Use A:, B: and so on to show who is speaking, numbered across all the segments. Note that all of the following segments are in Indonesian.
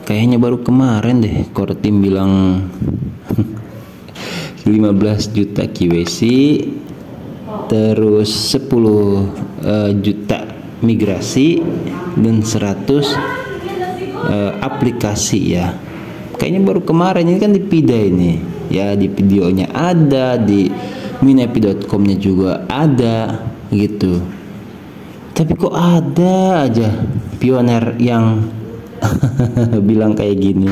A: Kayaknya baru kemarin deh Kortim bilang 15 juta QWC, terus 10 juta migrasi, dan 100 aplikasi ya. Kayaknya baru kemarin ini kan di Pida ini ya, di videonya ada, di minapi.com-nya juga ada gitu. Tapi kok ada aja pioner yang bilang kayak gini.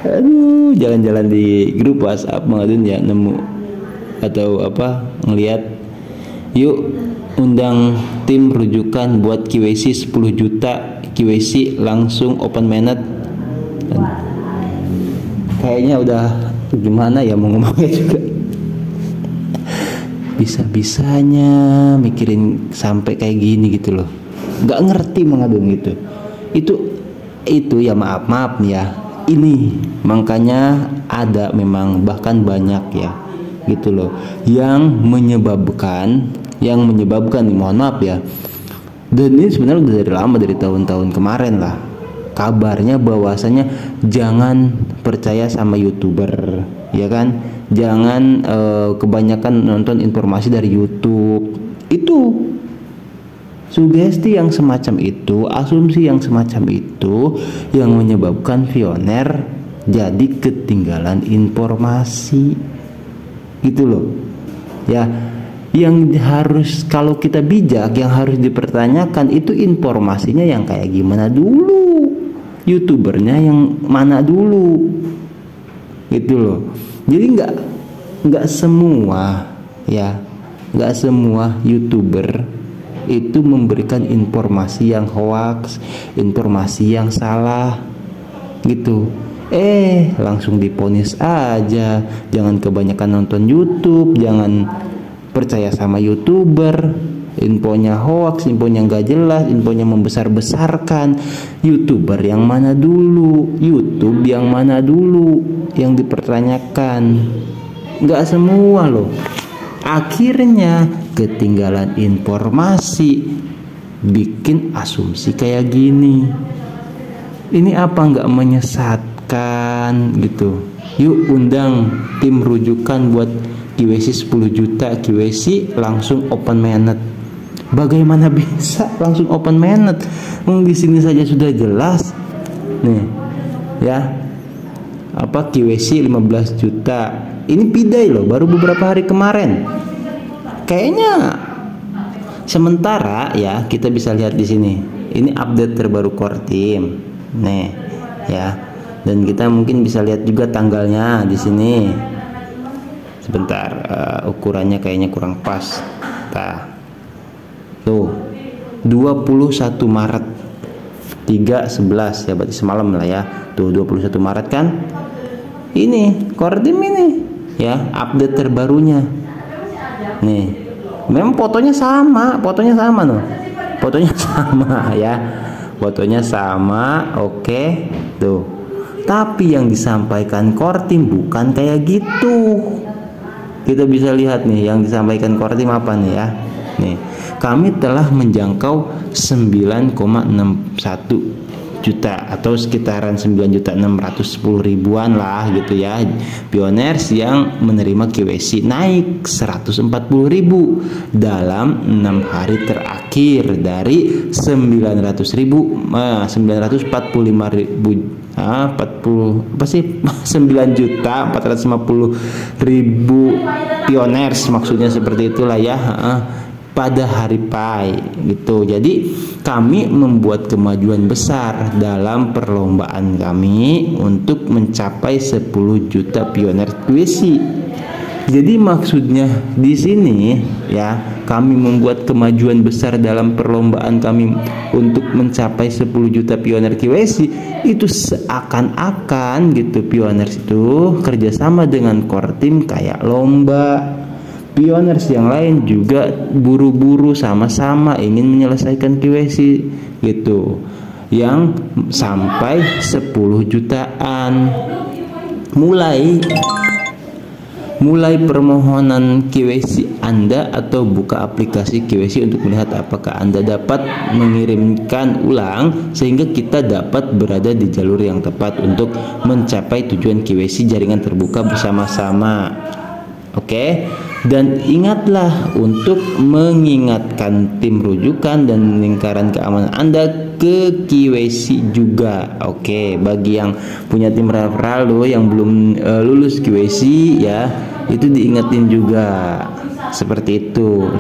A: Aduh, jalan-jalan di grup WhatsApp mengadun ya, nemu atau apa, ngelihat yuk undang tim rujukan buat QWC 10 juta QWC langsung open mainnet. Kayaknya udah gimana ya mau ngomongnya juga. Bisa-bisanya mikirin sampai kayak gini gitu loh. Nggak ngerti mengadun gitu. Itu ya maaf nih ya. Ini makanya ada memang bahkan banyak ya gitu loh yang menyebabkan nih, mohon maaf ya. Dan ini sebenarnya udah dari lama, dari tahun-tahun kemarin lah. Kabarnya bahwasanya jangan percaya sama YouTuber, ya kan? Jangan kebanyakan nonton informasi dari YouTube. Itu sugesti yang semacam itu, asumsi yang semacam itu yang menyebabkan pioner jadi ketinggalan informasi. Gitu loh. Ya, yang harus, kalau kita bijak, yang harus dipertanyakan itu informasinya yang kayak gimana dulu, YouTubernya yang mana dulu. Gitu loh. Jadi nggak semua ya, nggak semua YouTuber itu memberikan informasi yang hoax, informasi yang salah gitu. Langsung diponis aja. Jangan kebanyakan nonton YouTube, jangan percaya sama YouTuber, infonya hoax, infonya nggak jelas, infonya membesar-besarkan. YouTuber yang mana dulu, YouTube yang mana dulu yang dipertanyakan. Nggak semua loh. Akhirnya ketinggalan informasi, bikin asumsi kayak gini. Ini apa nggak menyesatkan gitu? Yuk undang tim rujukan buat QWC 10 juta QWC langsung open mainnet. Bagaimana bisa langsung open mainnet? Di sini saja sudah jelas nih ya, apa QWC 15 juta. Ini pidai loh, baru beberapa hari kemarin. Kayaknya sementara ya, kita bisa lihat di sini. Ini update terbaru Kortim. Nih ya. Dan kita mungkin bisa lihat juga tanggalnya di sini. Sebentar, ukurannya kayaknya kurang pas. Tuh. 21 Maret 3/11 ya, berarti semalam lah ya. Tuh 21 Maret kan. Ini Kortim ini ya, update terbarunya. Nih, memang fotonya sama loh. Fotonya sama ya. Fotonya sama, oke. Tuh. Tapi yang disampaikan Kortim bukan kayak gitu. Kita bisa lihat nih yang disampaikan Kortim apa nih ya. Nih, kami telah menjangkau 9,61 juta atau sekitaran 9.610.000-an lah gitu ya, pioners yang menerima QWC, naik 140.000 dalam 6 hari terakhir dari 945.000 9.450.000 pioners, maksudnya seperti itulah ya, pada hari Pai gitu. Jadi kami membuat kemajuan besar dalam perlombaan kami untuk mencapai 10 juta pioner QWC. Jadi maksudnya di sini ya, kami membuat kemajuan besar dalam perlombaan kami untuk mencapai 10 juta pioner QWC, itu seakan-akan gitu pioners itu kerjasama dengan Kortim kayak lomba. Pioners yang lain juga buru-buru sama-sama ingin menyelesaikan QWC gitu, yang sampai 10 jutaan. mulai permohonan KYC Anda atau buka aplikasi KYC untuk melihat apakah Anda dapat mengirimkan ulang sehingga kita dapat berada di jalur yang tepat untuk mencapai tujuan KYC jaringan terbuka bersama-sama. Oke, dan ingatlah untuk mengingatkan tim rujukan dan lingkaran keamanan Anda ke KYC juga. Oke, bagi yang punya tim referral loh yang belum lulus KYC ya, itu diingetin juga seperti itu.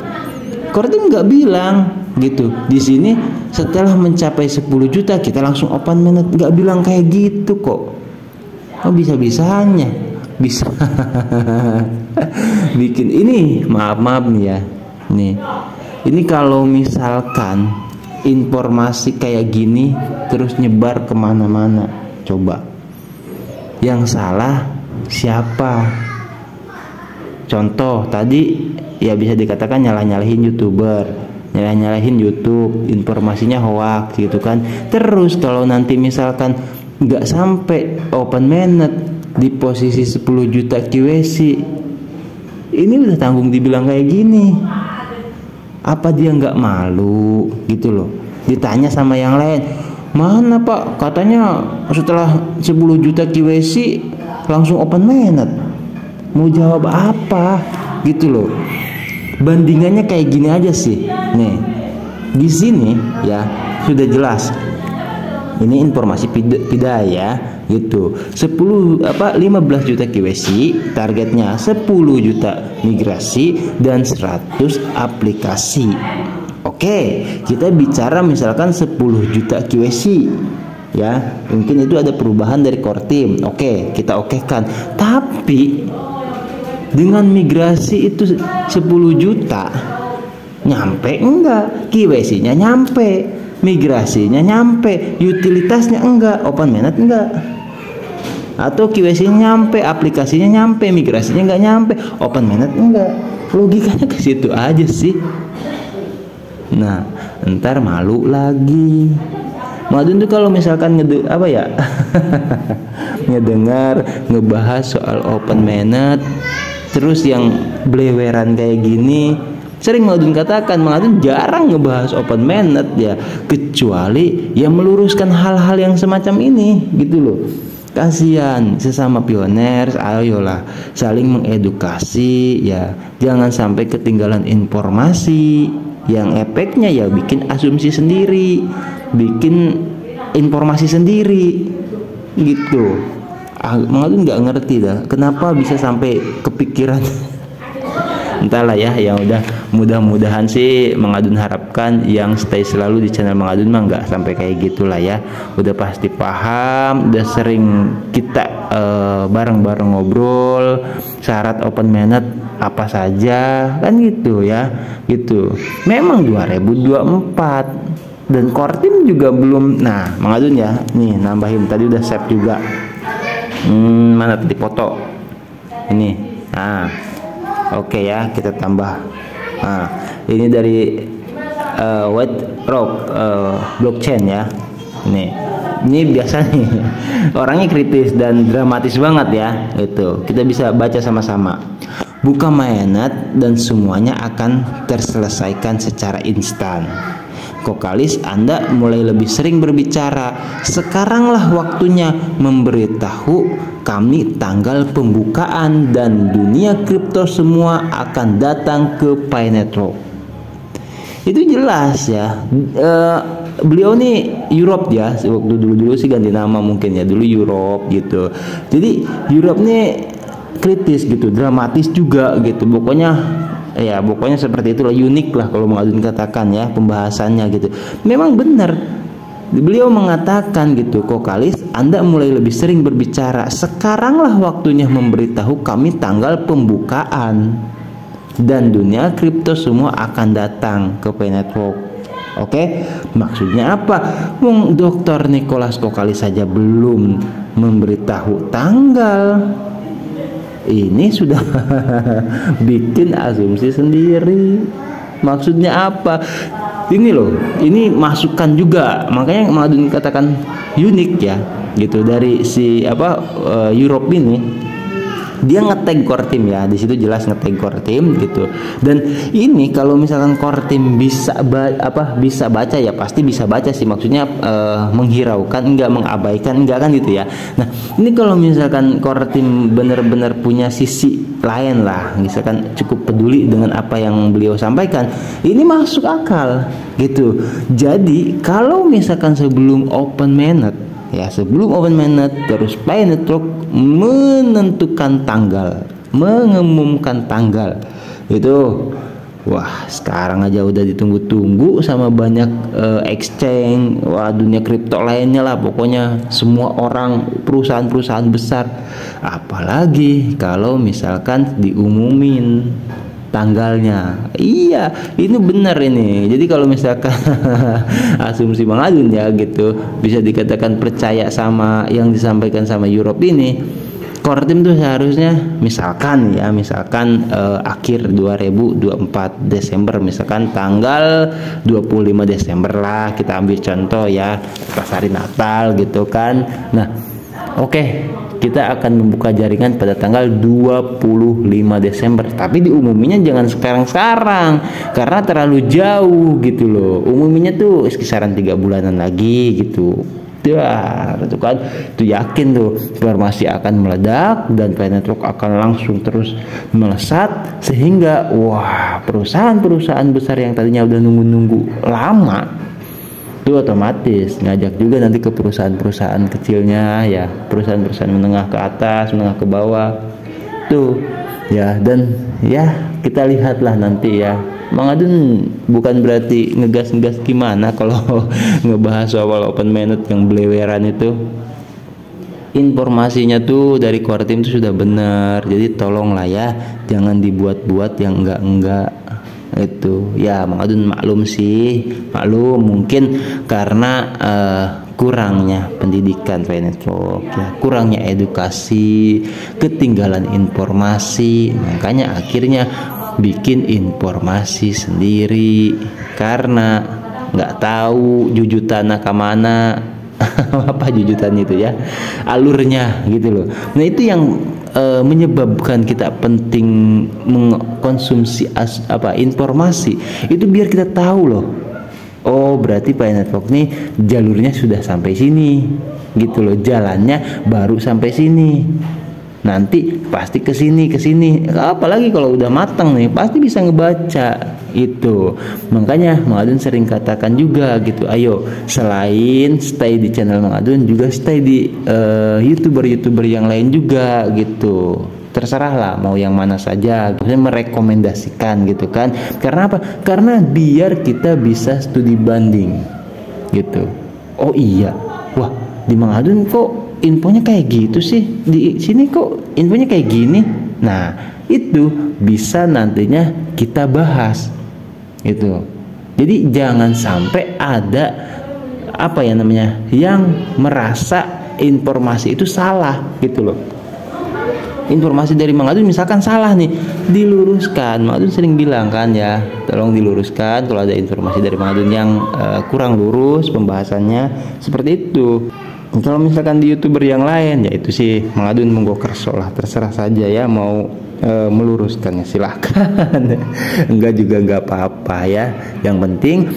A: Kortim nggak bilang gitu di sini setelah mencapai 10 juta kita langsung open mainnet, nggak bilang kayak gitu kok. Oh, bisa-bisanya bisa bikin ini, maaf nih ya, nih ini kalau misalkan informasi kayak gini terus nyebar kemana-mana, coba yang salah siapa? Contoh tadi ya bisa dikatakan nyalah-nyalahin YouTuber, nyalah-nyalahin YouTube, informasinya hoax gitu kan. Terus kalau nanti misalkan nggak sampai open mainnet di posisi 10 juta KYC, ini udah tanggung dibilang kayak gini, apa dia nggak malu gitu loh? Ditanya sama yang lain, mana Pak, katanya setelah 10 juta KYC langsung open mainnet, mau jawab apa gitu loh? Bandingannya kayak gini aja sih. Nih di sini ya sudah jelas, ini informasi pidaya gitu. 15 juta KYC, targetnya 10 juta migrasi dan 100 aplikasi. Oke, kita bicara misalkan 10 juta KYC ya, mungkin itu ada perubahan dari Kortim. Oke, kita okekan. Tapi dengan migrasi itu 10 juta nyampe enggak? KYC-nya nyampe, migrasinya nyampe, utilitasnya enggak, open mainnet enggak, atau KYC-nya nyampe, aplikasinya nyampe, migrasinya enggak nyampe, open mainnet enggak. Logikanya ke situ aja sih. Nah, ntar malu lagi. Madun tuh kalau misalkan ngedengar ngebahas soal open mainnet terus yang bleweran kayak gini, sering Madun katakan, Madun jarang ngebahas open mainnet ya, kecuali yang meluruskan hal-hal yang semacam ini gitu loh. Kasihan sesama pioners, ayolah saling mengedukasi ya, jangan sampai ketinggalan informasi yang efeknya ya bikin asumsi sendiri, bikin informasi sendiri gitu. Madun nggak ngerti dah kenapa bisa sampai kepikiran. Entahlah ya, yang udah mudah-mudahan sih Mang Adun harapkan yang stay selalu di channel Mang Adun mah nggak sampai kayak gitulah ya. Udah pasti paham, udah sering kita bareng-bareng ngobrol syarat open mainnet apa saja kan gitu ya, gitu. Memang 2024 dan Kortim juga belum. Nah, Mang Adun ya, nih nambahin tadi udah save juga. Mana tadi foto ini? Nah, oke ya, kita tambah. Nah, ini dari White Rock blockchain ya. Ini biasa nih orangnya kritis dan dramatis banget ya. Itu kita bisa baca sama-sama. Buka mainnet dan semuanya akan terselesaikan secara instan. Kokalis, Anda mulai lebih sering berbicara. Sekaranglah waktunya memberitahu kami tanggal pembukaan dan dunia kripto semua akan datang ke Pi Network. Itu jelas ya. Beliau nih Europe ya, waktu dulu sih ganti nama mungkin ya, dulu Europe gitu. Jadi Europe nih kritis gitu, dramatis juga gitu. Pokoknya seperti itulah, unik lah kalau Mang Adun katakan ya pembahasannya gitu. Memang benar. Beliau mengatakan gitu, Kokalis, Anda mulai lebih sering berbicara. Sekaranglah waktunya memberitahu kami tanggal pembukaan dan dunia kripto semua akan datang ke Pi Network. Oke, maksudnya apa? Wong Dr. Nicholas Kokalis saja belum memberitahu tanggal. Ini sudah bikin asumsi sendiri. Maksudnya apa? Ini loh, ini masukan juga. Makanya Mang Adun katakan unik ya, gitu, dari si Europe ini. dia nge-tag core team ya, di situ jelas nge-tag core team gitu. Dan ini kalau misalkan core team bisa bisa baca ya, pasti bisa baca sih, maksudnya menghiraukan, enggak mengabaikan, enggak kan gitu ya. Nah ini kalau misalkan core team benar-benar punya sisi lain lah, misalkan cukup peduli dengan apa yang beliau sampaikan, ini masuk akal gitu. Jadi kalau misalkan sebelum open mainnet ya, sebelum open mainnet terus Pi Network menentukan tanggal, mengumumkan tanggal itu, wah sekarang aja udah ditunggu-tunggu sama banyak exchange, wah dunia kripto lainnya lah, pokoknya semua orang, perusahaan-perusahaan besar. Apalagi kalau misalkan diumumin tanggalnya. Iya, ini benar ini. Jadi kalau misalkan asumsi Bang Adun ya gitu, bisa dikatakan percaya sama yang disampaikan sama Europe ini, core team tuh seharusnya misalkan akhir 2024 Desember, misalkan tanggal 25 Desember lah, kita ambil contoh ya, pas hari Natal gitu kan. Nah, oke, kita akan membuka jaringan pada tanggal 25 Desember. Tapi diumuminya jangan sekarang-sekarang, karena terlalu jauh gitu loh. Umuminya tuh kisaran 3 bulanan lagi gitu. Itu kan, itu yakin tuh informasi akan meledak dan Pi Network akan langsung terus melesat, sehingga wah perusahaan-perusahaan besar yang tadinya udah nunggu-nunggu lama itu otomatis ngajak juga nanti ke perusahaan-perusahaan kecilnya ya, perusahaan-perusahaan menengah ke atas, menengah ke bawah tuh ya. Dan ya kita lihatlah nanti ya. Bang Adun bukan berarti ngegas-ngegas gimana kalau ngebahas soal open mainnet yang beleweran itu. Informasinya tuh dari core team itu sudah benar, jadi tolonglah ya jangan dibuat-buat yang enggak itu ya. Bang Adun maklum sih, maklum mungkin karena kurangnya pendidikan Pi Network ya, kurangnya edukasi, ketinggalan informasi, makanya akhirnya bikin informasi sendiri karena nggak tahu jujutannya ke mana. Apa jujutan itu ya, alurnya gitu loh. Nah itu yang menyebabkan kita penting mengkonsumsi informasi itu, biar kita tahu loh, oh berarti Pi Network nih jalurnya sudah sampai sini gitu loh, jalannya baru sampai sini, nanti pasti ke sini. Apalagi kalau udah matang nih pasti bisa ngebaca itu. Makanya Mang Adun sering katakan juga gitu, ayo selain stay di channel Mang Adun, juga stay di youtuber yang lain juga gitu. Terserah lah mau yang mana saja, maksudnya merekomendasikan gitu kan. Karena apa? Karena biar kita bisa studi banding gitu. Oh iya, wah di Mang Adun kok infonya kayak gitu sih, di sini kok infonya kayak gini. Nah itu bisa nantinya kita bahas itu. Jadi jangan sampai ada yang merasa informasi itu salah gitu loh. Informasi dari Mang Adun misalkan salah nih, diluruskan. Mang Adun sering bilang kan ya, tolong diluruskan kalau ada informasi dari Mang Adun yang kurang lurus pembahasannya, seperti itu. Kalau misalkan di youtuber yang lain ya itu sih Mang Adun monggo kerso lah, terserah saja ya, mau meluruskannya silahkan. Enggak juga enggak apa-apa ya, yang penting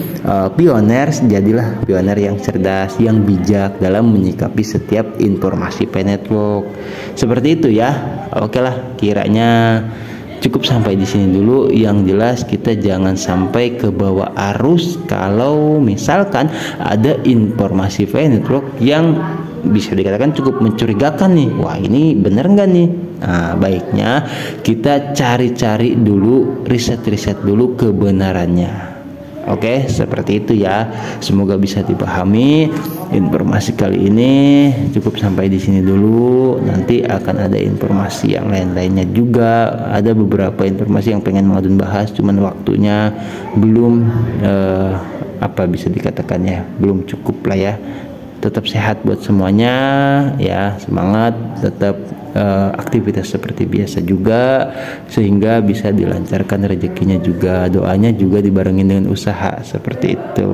A: pioner, jadilah pioner yang cerdas, yang bijak dalam menyikapi setiap informasi Pi Network, seperti itu ya. Oke lah, kiranya cukup sampai di sini dulu. Yang jelas kita jangan sampai ke bawah arus kalau misalkan ada informasi Pi Network yang bisa dikatakan cukup mencurigakan nih. Wah ini bener nggak nih? Nah baiknya kita cari-cari dulu, riset dulu kebenarannya. Oke, seperti itu ya. Semoga bisa dipahami. Informasi kali ini cukup sampai di sini dulu. Nanti akan ada informasi yang lain-lainnya juga. Ada beberapa informasi yang pengen Mang Adun bahas, cuman waktunya belum bisa dikatakan ya, belum cukup lah ya. tetap sehat buat semuanya ya, semangat, tetap aktivitas seperti biasa juga sehingga bisa dilancarkan rezekinya juga, doanya juga dibarengin dengan usaha seperti itu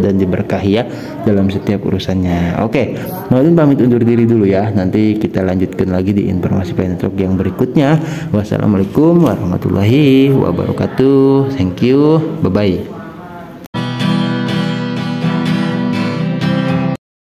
A: dan diberkahi ya dalam setiap urusannya. Oke, Maulin pamit undur diri dulu ya, nanti kita lanjutkan lagi di informasi Planet Rock yang berikutnya. Wassalamualaikum warahmatullahi wabarakatuh. Thank you, bye bye.